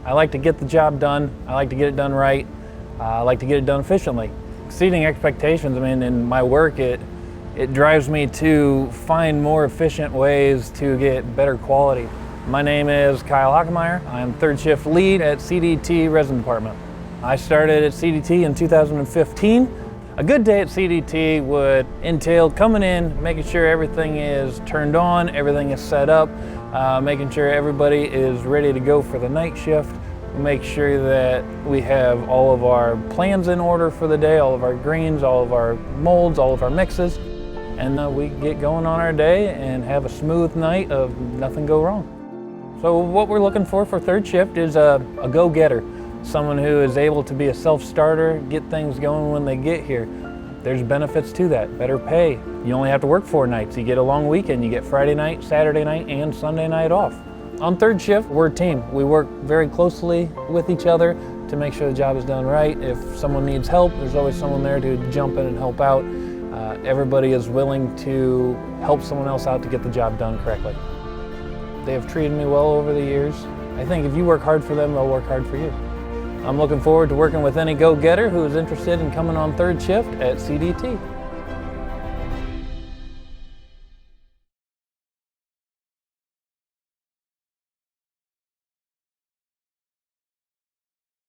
I like to get the job done. I like to get it done right. I like to get it done efficiently. Exceeding expectations, I mean, in my work, it drives me to find more efficient ways to get better quality. My name is Kyle Hockemeyer. I'm third shift lead at CDT Resin Department. I started at CDT in 2015. A good day at CDT would entail coming in, making sure everything is turned on, everything is set up, making sure everybody is ready to go for the night shift, make sure that we have all of our plans in order for the day, all of our greens, all of our molds, all of our mixes, and we get going on our day and have a smooth night of nothing go wrong. So what we're looking for third shift is a go-getter, someone who is able to be a self-starter, get things going when they get here. There's benefits to that, better pay. You only have to work 4 nights. You get a long weekend. You get Friday night, Saturday night, and Sunday night off. On third shift, we're a team. We work very closely with each other to make sure the job is done right. If someone needs help, there's always someone there to jump in and help out. Everybody is willing to help someone else out to get the job done correctly. They have treated me well over the years. I think if you work hard for them, they'll work hard for you. I'm looking forward to working with any go-getter who is interested in coming on third shift at CDT.